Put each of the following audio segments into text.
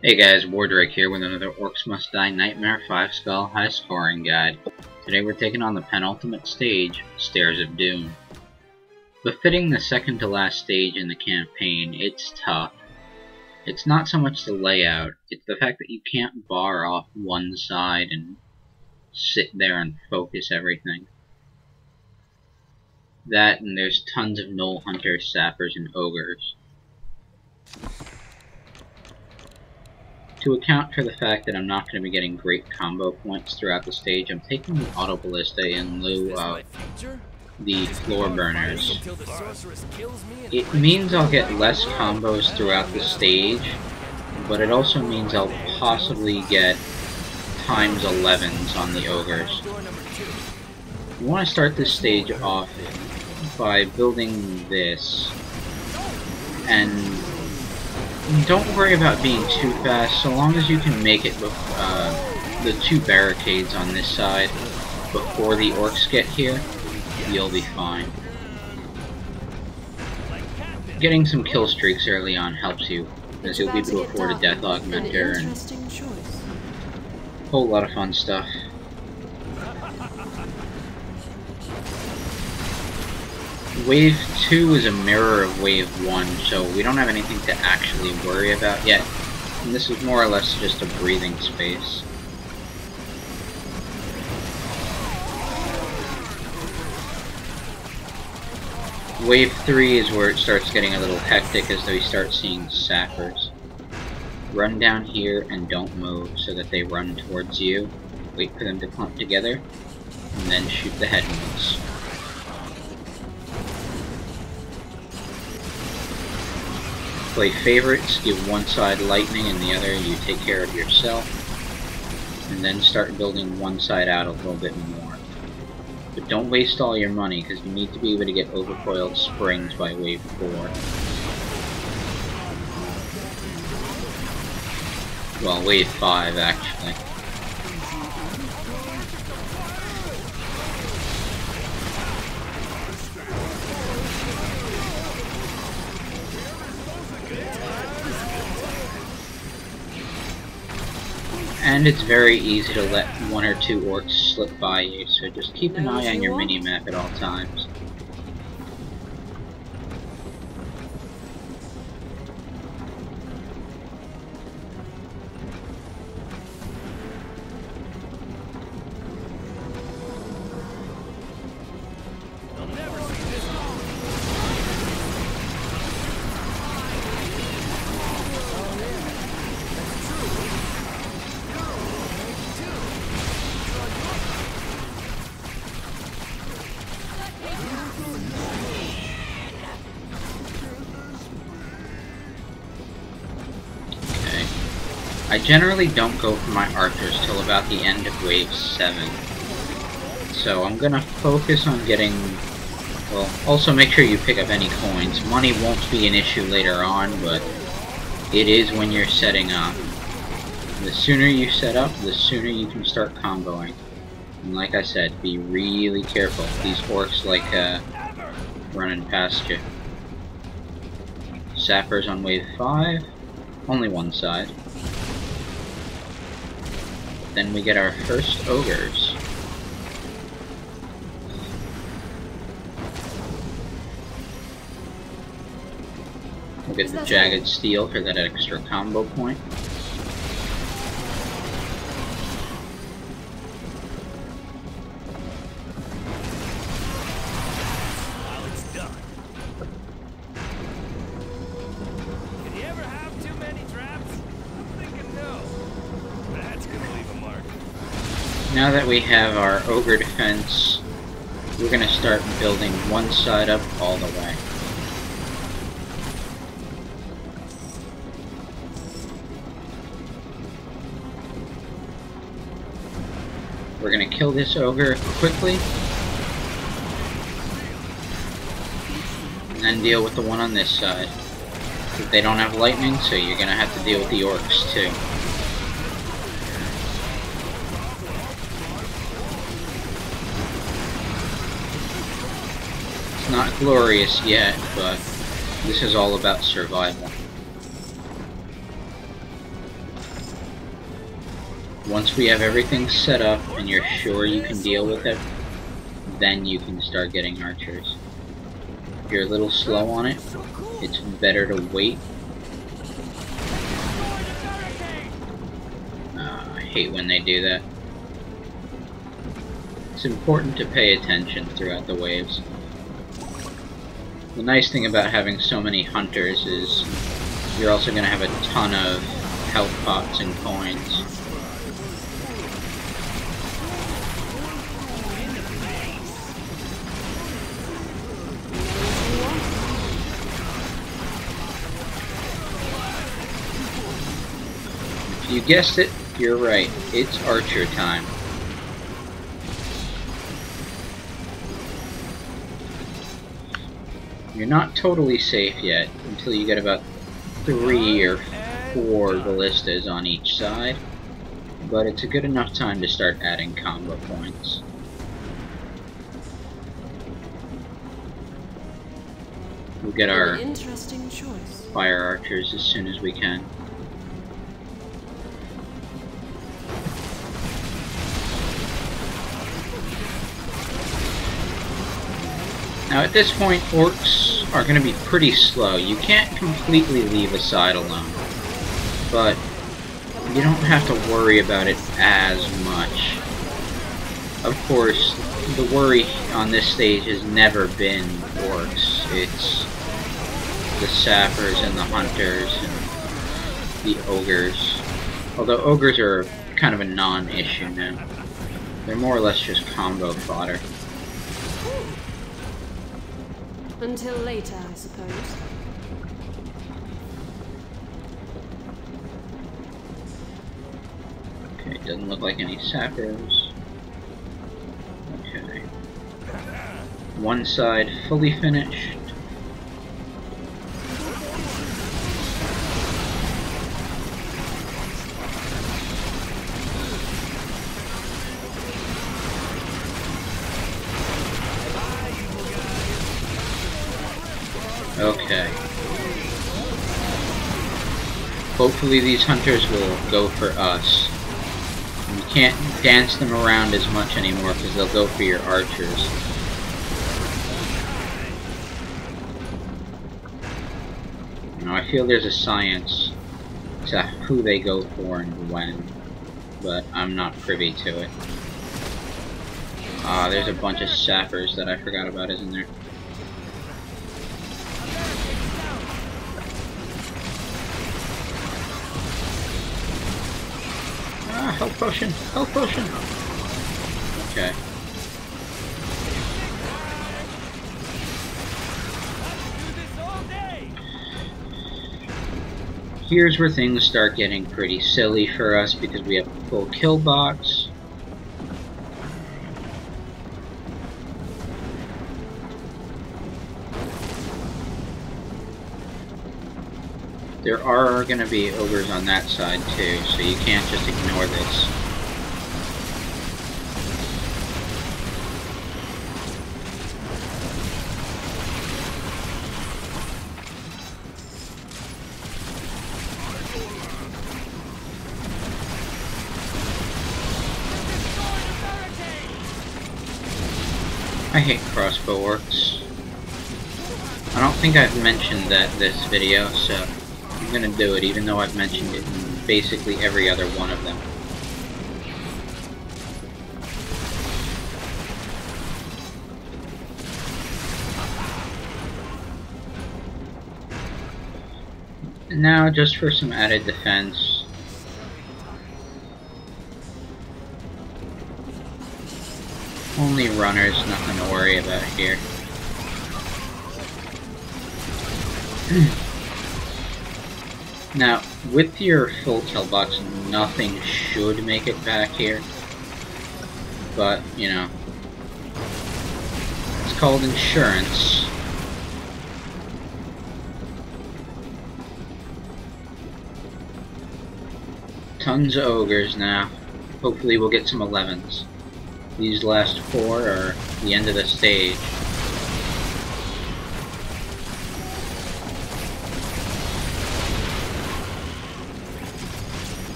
Hey guys, Wardrake here with another Orcs Must Die Nightmare 5-Skull High Scoring Guide. Today we're taking on the penultimate stage, Stairs of Doom. Befitting the second to last stage in the campaign, it's tough. It's not so much the layout, it's the fact that you can't bar off one side and sit there and focus everything. That, and there's tons of Gnoll Hunters, Sappers, and Ogres. To account for the fact that I'm not going to be getting great combo points throughout the stage, I'm taking the Auto Ballista in lieu of the Floor Burners. It means I'll get less combos throughout the stage, but it also means I'll possibly get times 11s on the Ogres. You want to start this stage off by building this, and don't worry about being too fast, so long as you can make it with the two barricades on this side before the Orcs get here, you'll be fine. Getting some kill streaks early on helps you, as you'll be able to afford a death augmenter and a whole lot of fun stuff. Wave 2 is a mirror of Wave 1, so we don't have anything to actually worry about yet. And this is more or less just a breathing space. Wave 3 is where it starts getting a little hectic as we start seeing Sappers. Run down here and don't move so that they run towards you. Wait for them to clump together, and then shoot the head ones. Play favorites, give one side lightning and the other you take care of yourself, and then start building one side out a little bit more. But don't waste all your money, because you need to be able to get overcoiled springs by wave 4. Well, wave 5 actually. And it's very easy to let one or two Orcs slip by you, so just keep an eye on your minimap at all times. I generally don't go for my archers till about the end of wave 7. So I'm gonna focus on getting, well, also make sure you pick up any coins. Money won't be an issue later on, but it is when you're setting up. The sooner you set up, the sooner you can start comboing. And like I said, be really careful. These Orcs like running past you. Sappers on wave 5, only one side. Then we get our first Ogres. We'll get the Jagged Steel for that extra combo point. Now that we have our Ogre defense, we're going to start building one side up all the way. We're going to kill this Ogre quickly, and then deal with the one on this side. But they don't have lightning, so you're going to have to deal with the Orcs too. Not glorious yet, but this is all about survival. Once we have everything set up and you're sure you can deal with it, then you can start getting archers. If you're a little slow on it, it's better to wait. I hate when they do that. It's important to pay attention throughout the waves. The nice thing about having so many hunters is you're also going to have a ton of health pots and coins. If you guessed it, you're right. It's archer time. You're not totally safe yet until you get about 3 or 4 ballistas on each side, but it's a good enough time to start adding combo points. We'll get our fire archers as soon as we can. Now at this point, orcs are going to be pretty slow. You can't completely leave a side alone, but you don't have to worry about it as much. Of course, the worry on this stage has never been orcs. It's the sappers and the hunters and the ogres. Although ogres are kind of a non-issue now. They're more or less just combo fodder. Until later, I suppose. Okay, doesn't look like any sappers. Okay. One side fully finished. Okay. Hopefully these hunters will go for us. You can't dance them around as much anymore because they'll go for your archers. Now I feel there's a science to who they go for and when, but I'm not privy to it. There's a bunch of sappers that I forgot about, isn't there? Health potion! Health potion! Okay. Here's where things start getting pretty silly for us because we have a full kill box. There are going to be ogres on that side too, so you can't just ignore this. I hate crossbow orcs. I don't think I've mentioned that this video, so I'm gonna do it, even though I've mentioned it in basically every other one of them. And now, just for some added defense, only runners, nothing to worry about here. Now, with your full kill box, nothing should make it back here. But, you know, it's called insurance. Tons of ogres now. Hopefully we'll get some 11s. These last 4 are the end of the stage.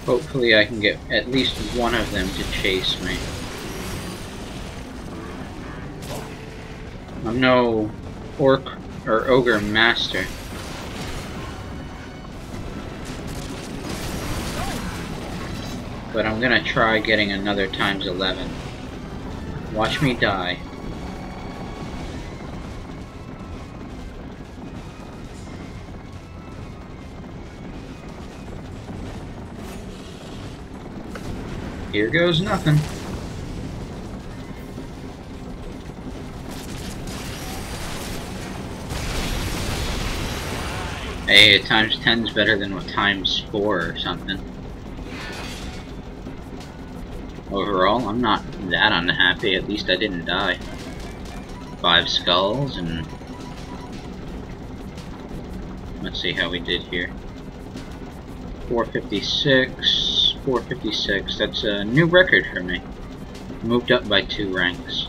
Hopefully I can get at least one of them to chase me. I'm no orc or ogre master. But I'm gonna try getting another times 11. Watch me die. Here goes nothing. Hey, a times 10's better than a times 4 or something. Overall, I'm not that unhappy. At least I didn't die. 5 skulls, and let's see how we did here. 456, 456. That's a new record for me. Moved up by 2 ranks.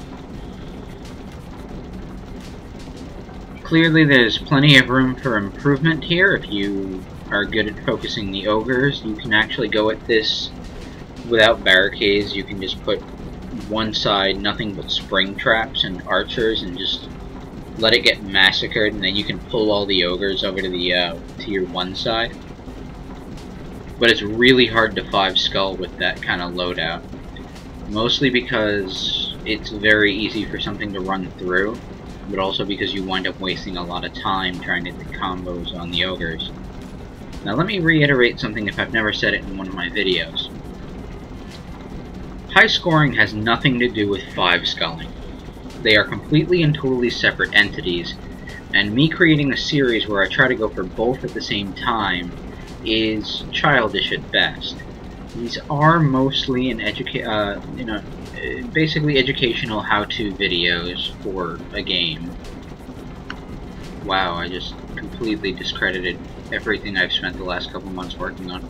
Clearly, there's plenty of room for improvement here. If you are good at focusing the ogres, you can actually go at this without barricades. You can just put one side nothing but spring traps and archers and just let it get massacred, and then you can pull all the ogres over to the to your one side. But it's really hard to 5 skull with that kind of loadout, mostly because it's very easy for something to run through, but also because you wind up wasting a lot of time trying to hit the combos on the ogres. Now let me reiterate something if I've never said it in one of my videos. High scoring has nothing to do with 5 sculling. They are completely and totally separate entities, and me creating a series where I try to go for both at the same time is childish at best. These are mostly basically educational how-to videos for a game. Wow, I just completely discredited everything I've spent the last couple months working on.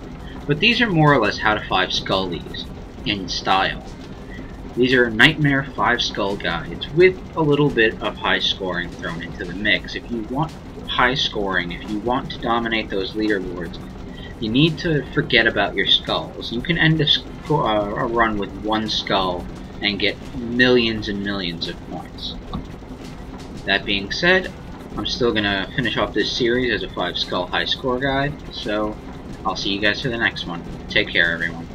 But these are more or less how to 5 skull these in style. These are nightmare 5 skull guides with a little bit of high scoring thrown into the mix. If you want high scoring, if you want to dominate those leaderboards, you need to forget about your skulls. You can end a run with 1 skull and get millions and millions of points. That being said, I'm still gonna finish off this series as a 5 skull high score guide, so I'll see you guys for the next one. Take care, everyone.